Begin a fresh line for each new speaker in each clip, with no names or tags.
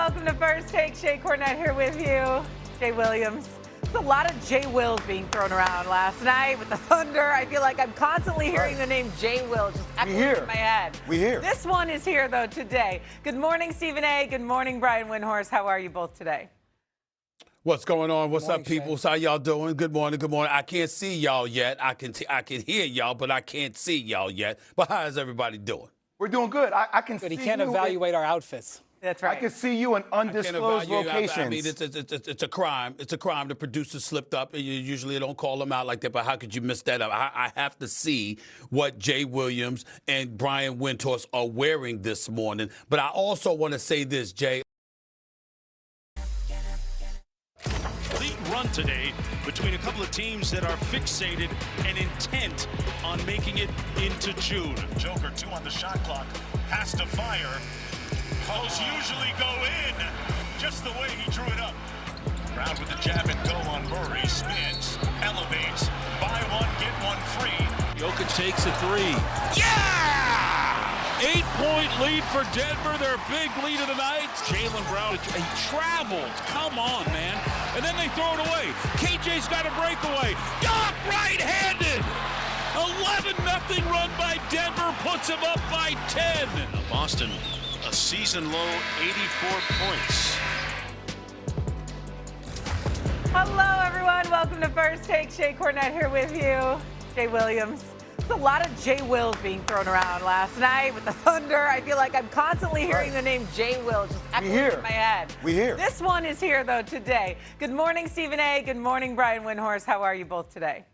Welcome to First Take. Shay Cornett here with you. Jay Williams. There's a lot of Jay Wills being thrown around last night with the Thunder. I feel like I'm constantly hearing the name Jay Will just echoing in my head.
We hear.
This one is here, though, today. Good morning, Stephen A. Good morning, Brian Windhorst. How are you both today?
What's going on? What's up, people? How y'all doing? Good morning. Good morning. I can't see y'all yet. I can hear y'all, but I can't see y'all yet. But how is everybody doing?
We're doing good. I can see you.
But he can't evaluate our outfits.
That's right.
I can see you in undisclosed locations.
I mean, it's a crime. It's a crime. The producer slipped up. You usually don't call them out like that, but how could you mess that up? I have to see what Jay Williams and Brian Windhorst are wearing this morning. But I also want to say this, Jay.
Run today between a couple of teams that are fixated and intent on making it into June. Joker 2 on the shot clock, has to fire. Those usually go in just the way he drew it up. Brown with the jab and go on Murray, spins, elevates, buy one, get one free.
Jokic takes a three. Yeah! 8-point lead for Denver, their big lead of the night. Jaylen Brown, he traveled. Come on, man. And then they throw it away. KJ's got a breakaway. Doc right-handed. 11-0 run by Denver puts him up by 10.
Boston, a season-low 84 points.
Hello, everyone. Welcome to First Take. Shay Cornett here with you. Jay Williams. There's a lot of Jay Wills being thrown around last night with the Thunder. I feel like I'm constantly hearing the name Jay Will just echoing in my head.
We hear.
This one is here, though, today. Good morning, Stephen A. Good morning, Brian Windhorst. How are you both today?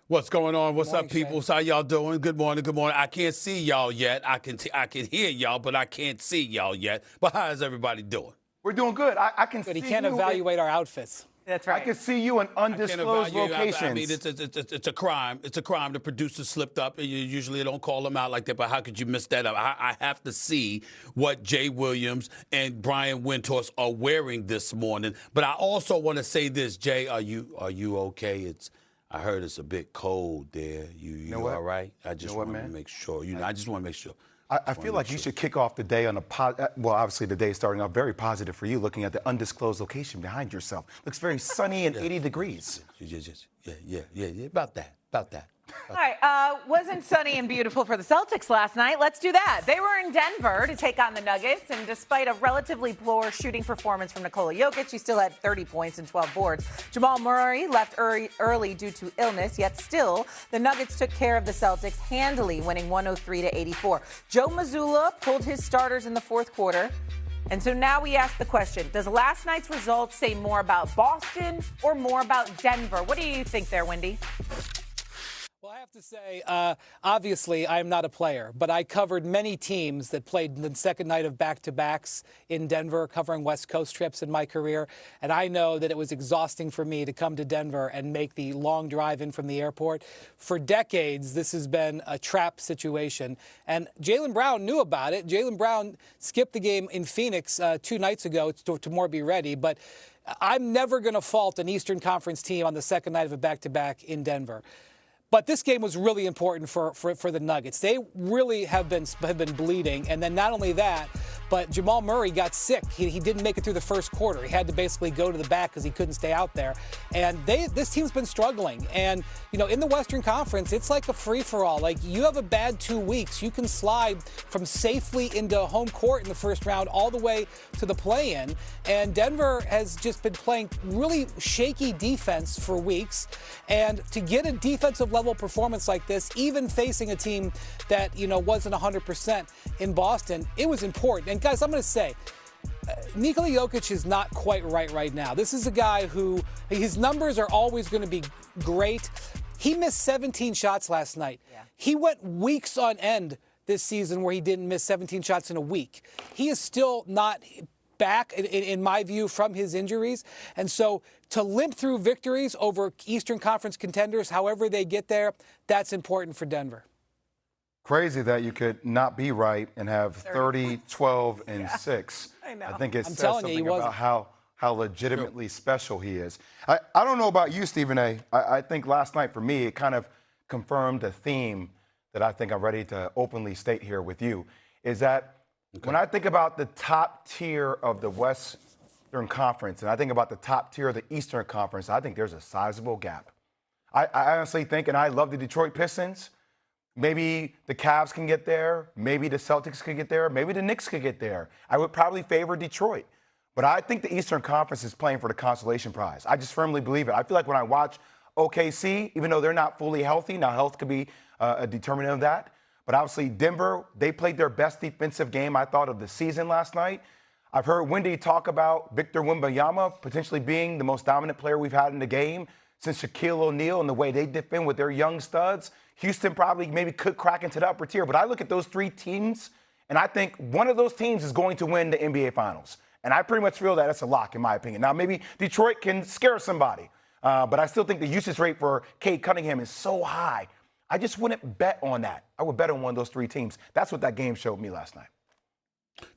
What's going on? What's
Morning,
up, people?
Shay.
How y'all doing? Good morning. Good morning. I can't see y'all yet. I can hear y'all, but I can't see y'all yet. But how is everybody doing?
We're doing good. I can
But
see
he can't
you.
evaluate our outfits.
That's
I
right.
can see you in undisclosed locations.
I mean, it's a crime. It's a crime. The producer slipped up. You usually don't call them out like that, but how could you mess that up? I have to see what Jay Williams and Brian Windhorst are wearing this morning. But I also want to say this, Jay. Are you okay? I heard it's a bit cold there. You
know what?
all right? I just want to
man?
make sure. I just want to make sure.
I feel like you should kick off the day on well, obviously the day is starting off very positive for you, looking at the undisclosed location behind yourself. Looks very sunny and 80 degrees.
Yeah, about that.
All right, wasn't sunny and beautiful for the Celtics last night. Let's do that. They were in Denver to take on the Nuggets, and despite a relatively poor shooting performance from Nikola Jokic, he still had 30 points and 12 boards. Jamal Murray left early due to illness, yet still, the Nuggets took care of the Celtics handily, winning 103-84. Joe Mazzulla pulled his starters in the fourth quarter. And so now we ask the question, does last night's results say more about Boston or more about Denver? What do you think there, Wendy?
Well, I have to say, obviously, I'm not a player, but I covered many teams that played the second night of back-to-backs in Denver, covering West Coast trips in my career. And I know that it was exhausting for me to come to Denver and make the long drive in from the airport. For decades, this has been a trap situation. And Jaylen Brown knew about it. Jaylen Brown skipped the game in Phoenix 2 nights ago to more be ready. But I'm never going to fault an Eastern Conference team on the second night of a back-to-back in Denver. But this game was really important for the Nuggets. They really have been bleeding. And then not only that, but Jamal Murray got sick. He didn't make it through the first quarter. He had to basically go to the back because he couldn't stay out there. And this team's been struggling. And, in the Western Conference, it's like a free-for-all. Like, you have a bad 2 weeks. You can slide from safely into home court in the first round all the way to the play-in. And Denver has just been playing really shaky defense for weeks. And to get a defensive level performance like this, even facing a team that, wasn't 100% in Boston, it was important. And guys, I'm going to say, Nikola Jokic is not quite right now. This is a guy who, his numbers are always going to be great. He missed 17 shots last night. Yeah. He went weeks on end this season where he didn't miss 17 shots in a week. He is still not back, in my view, from his injuries. And so to limp through victories over Eastern Conference contenders, however they get there, that's important for Denver.
Crazy that you could not be right and have 30, 12, and 6.
I know.
I think it
I'm
says
telling you,
something
he wasn't.
about how legitimately special he is. I don't know about you, Stephen A. I think last night for me, it kind of confirmed a theme that I think I'm ready to openly state here with you, is that
Okay.
When I think about the top tier of the Western Conference and I think about the top tier of the Eastern Conference, I think there's a sizable gap. I honestly think, and I love the Detroit Pistons, maybe the Cavs can get there, maybe the Celtics could get there, maybe the Knicks could get there. I would probably favor Detroit. But I think the Eastern Conference is playing for the consolation prize. I just firmly believe it. I feel like when I watch OKC, even though they're not fully healthy, now health could be a determinant of that. But obviously Denver, they played their best defensive game, I thought, of the season last night. I've heard Wendy talk about Victor Wembanyama potentially being the most dominant player we've had in the game since Shaquille O'Neal and the way they defend with their young studs. Houston probably maybe could crack into the upper tier. But I look at those three teams, and I think one of those teams is going to win the NBA Finals. And I pretty much feel that it's a lock, in my opinion. Now, maybe Detroit can scare somebody, but I still think the usage rate for Cade Cunningham is so high. I just wouldn't bet on that. I would bet on one of those three teams. That's what that game showed me last night.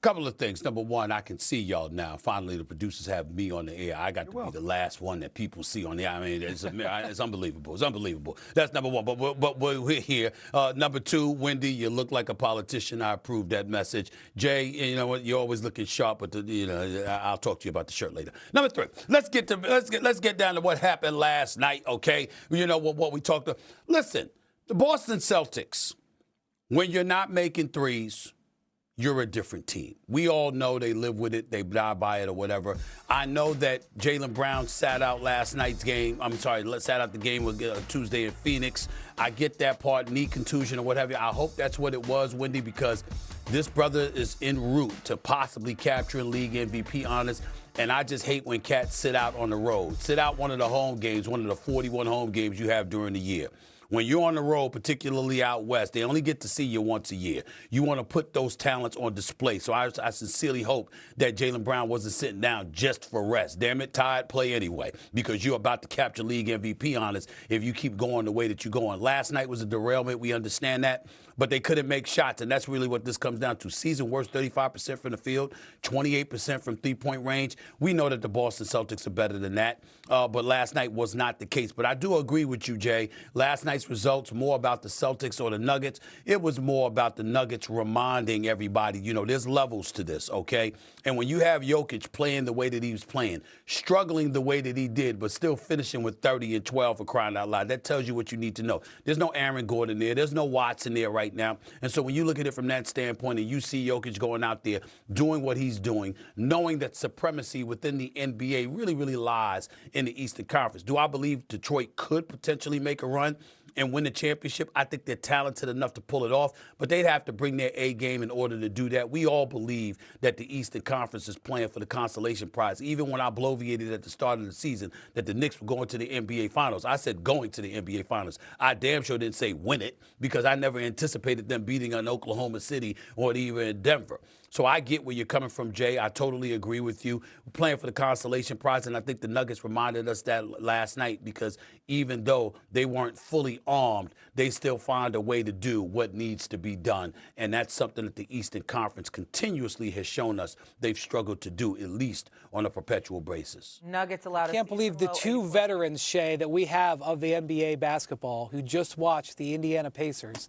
Couple of things. Number one, I can see y'all now. Finally, the producers have me on the air. I got to be the last one that people see on the air. I mean, it's unbelievable. It's unbelievable. That's number one. But we're here. Number two, Wendy, you look like a politician. I approve that message. Jay, you know what? You're always looking sharp, but I'll talk to you about the shirt later. Number three, let's get down to what happened last night. Okay, you know what we talked about. Listen, the Boston Celtics, when you're not making threes, you're a different team. We all know they live with it, they die by it or whatever. I know that Jaylen Brown sat out last night's game. Sat out the game with Tuesday in Phoenix. I get that part, knee contusion or what have you. I hope that's what it was, Wendy, because this brother is en route to possibly capturing league MVP honors. And I just hate when cats sit out on the road. Sit out one of the home games, one of the 41 home games you have during the year. When you're on the road, particularly out west, they only get to see you once a year. You want to put those talents on display. So I sincerely hope that Jaylen Brown wasn't sitting down just for rest. Damn it, tired, play anyway, because you're about to capture league MVP honors if you keep going the way that you're going. Last night was a derailment. We understand that. But they couldn't make shots, and that's really what this comes down to. Season worst, 35% from the field, 28% from three-point range. We know that the Boston Celtics are better than that, but last night was not the case. But I do agree with you, Jay. Last night's results, more about the Celtics or the Nuggets. It was more about the Nuggets reminding everybody, there's levels to this, okay? And when you have Jokic playing the way that he was playing, struggling the way that he did, but still finishing with 30 and 12 for crying out loud, that tells you what you need to know. There's no Aaron Gordon there. There's no Watson there right now. And so when you look at it from that standpoint and you see Jokic going out there doing what he's doing, knowing that supremacy within the NBA really, really lies in the Eastern Conference. Do I believe Detroit could potentially make a run and win the championship? I think they're talented enough to pull it off, but they'd have to bring their A game in order to do that. We all believe that the Eastern Conference is playing for the consolation prize. Even when I bloviated at the start of the season that the Knicks were going to the NBA Finals, I said going to the NBA Finals. I damn sure didn't say win it because I never anticipated them beating an Oklahoma City or even in Denver. So I get where you're coming from, Jay. I totally agree with you. We're playing for the consolation prize, and I think the Nuggets reminded us that last night because even though they weren't fully armed, they still find a way to do what needs to be done. And that's something that the Eastern Conference continuously has shown us they've struggled to do, at least on a perpetual basis.
Nuggets allowed.
I can't believe the two veterans, Shay, that we have of the NBA basketball who just watched the Indiana Pacers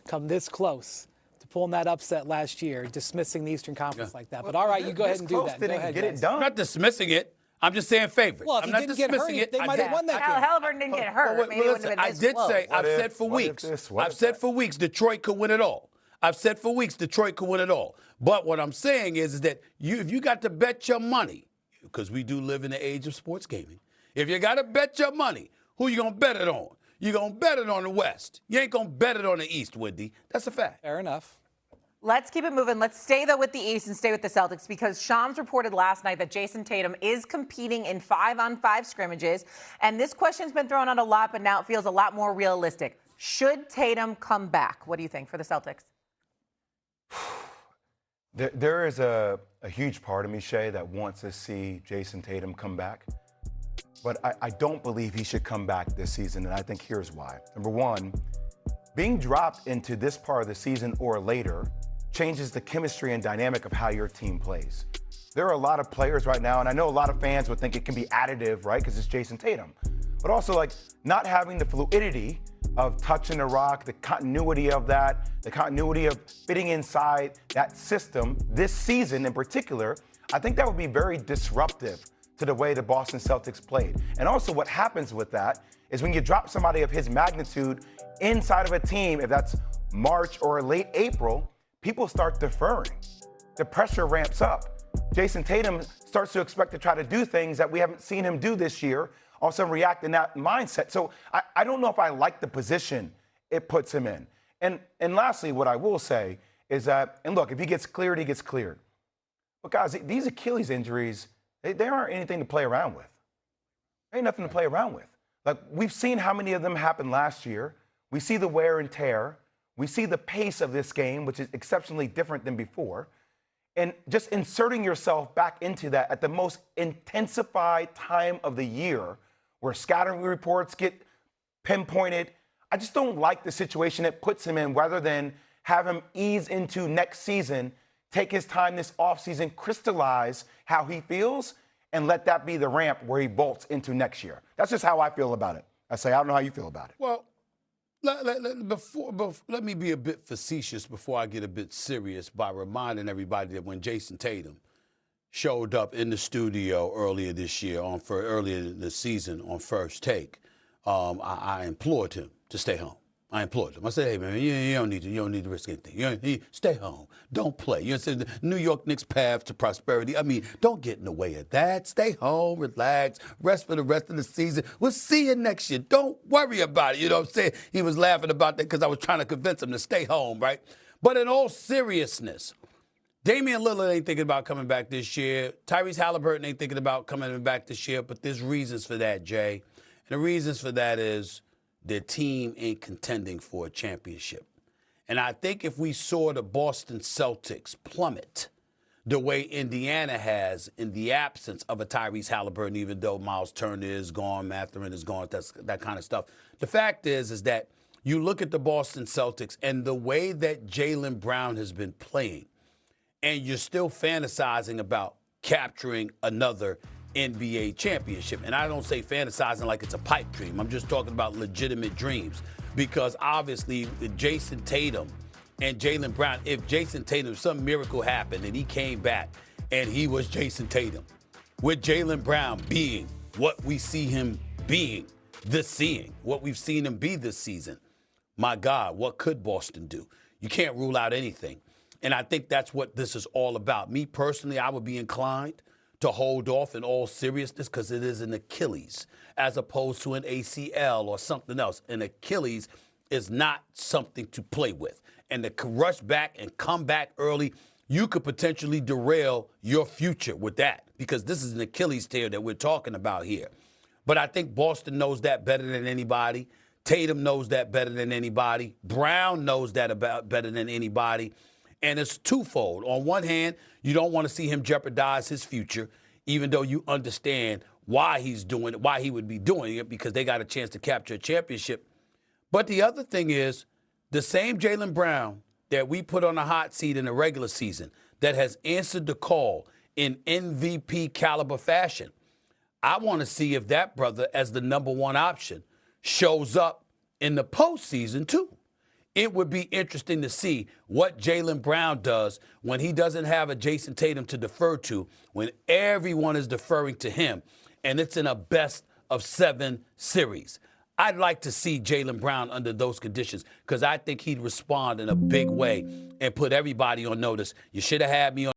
come this close pulling that upset last year, dismissing the Eastern Conference like that. But all right, you go ahead and do that. Go ahead,
get it done.
I'm not dismissing it. I'm just saying favorite.
Well, if
I'm
he
not
didn't get hurt,
it.
they might have won that game.
Halliburton didn't get hurt.
Listen, I did say, I've said for weeks, Detroit could win it all. I've said for weeks, Detroit could win it all. But what I'm saying is that if you got to bet your money, because we do live in the age of sports gaming, if you got to bet your money, who you going to bet it on? You're going to bet it on the West. You ain't going to bet it on the East, Wendy. That's a fact.
Fair enough.
Let's keep it moving. Let's stay, though, with the East and stay with the Celtics because Shams reported last night that Jason Tatum is competing in 5-on-5 scrimmages. And this question's been thrown out a lot, but now it feels a lot more realistic. Should Tatum come back? What do you think for the Celtics?
There is a huge part of me, Shay, that wants to see Jason Tatum come back. But I don't believe he should come back this season, and I think here's why. Number one, being dropped into this part of the season or later changes the chemistry and dynamic of how your team plays. There are a lot of players right now, and I know a lot of fans would think it can be additive, right, because it's Jason Tatum. but also like not having the fluidity of touching the rock, the continuity of that, the continuity of fitting inside that system this season in particular. I think that would be very disruptive to the way the Boston Celtics played. And also what happens with that is when you drop somebody of his magnitude inside of a team, if that's March or late April, people start deferring. The pressure ramps up. Jason Tatum starts to expect to try to do things that we haven't seen him do this year, also react in that mindset. So I don't know if I like the position it puts him in. And lastly, what I will say is that, and look, if he gets cleared, he gets cleared. But guys, these Achilles injuries, they aren't anything to play around with. There ain't nothing to play around with. Like, we've seen how many of them happened last year. We see the wear and tear. We see the pace of this game, which is exceptionally different than before. And just inserting yourself back into that at the most intensified time of the year where scattering reports get pinpointed, I just don't like the situation it puts him in rather than have him ease into next season, take his time this offseason, crystallize how he feels, and let that be the ramp where he bolts into next year. That's just how I feel about it. I don't know how you feel about it.
Well, let me be a bit facetious before I get a bit serious by reminding everybody that when Jason Tatum showed up in the studio earlier this year, earlier this season on First Take, I implored him to stay home. I implored him. I said, hey, man, you don't need to risk anything. You need stay home. Don't play. You know, the New York Knicks' path to prosperity. I mean, don't get in the way of that. Stay home, relax, rest for the rest of the season. We'll see you next year. Don't worry about it. You know what I'm saying? He was laughing about that because I was trying to convince him to stay home, right? But in all seriousness, Damian Lillard ain't thinking about coming back this year. Tyrese Halliburton ain't thinking about coming back this year, but there's reasons for that, Jay. And the reasons for that is their team ain't contending for a championship. And I think if we saw the Boston Celtics plummet the way Indiana has in the absence of a Tyrese Halliburton, even though Miles Turner is gone, Mathurin is gone, that kind of stuff. The fact is that you look at the Boston Celtics and the way that Jaylen Brown has been playing, and you're still fantasizing about capturing another NBA championship. And I don't say fantasizing like it's a pipe dream. I'm just talking about legitimate dreams. Because obviously, with Jason Tatum and Jaylen Brown, if Jason Tatum, some miracle happened and he came back and he was Jason Tatum, with Jaylen Brown being what we see him being what we've seen him be this season, my God, what could Boston do? You can't rule out anything. And I think that's what this is all about. Me personally, I would be inclined to hold off in all seriousness because it is an Achilles as opposed to an ACL or something else. An Achilles is not something to play with. And to rush back and come back early, you could potentially derail your future with that because this is an Achilles tear that we're talking about here. But I think Boston knows that better than anybody. Tatum knows that better than anybody. Brown knows that better than anybody. And it's twofold. On one hand, you don't want to see him jeopardize his future, even though you understand why he's doing it, why he would be doing it, because they got a chance to capture a championship. But the other thing is, the same Jaylen Brown that we put on a hot seat in the regular season that has answered the call in MVP caliber fashion, I want to see if that brother, as the number one option, shows up in the postseason too. It would be interesting to see what Jaylen Brown does when he doesn't have a Jason Tatum to defer to, when everyone is deferring to him, and it's in a best-of-7 series. I'd like to see Jaylen Brown under those conditions because I think he'd respond in a big way and put everybody on notice. You should have had me on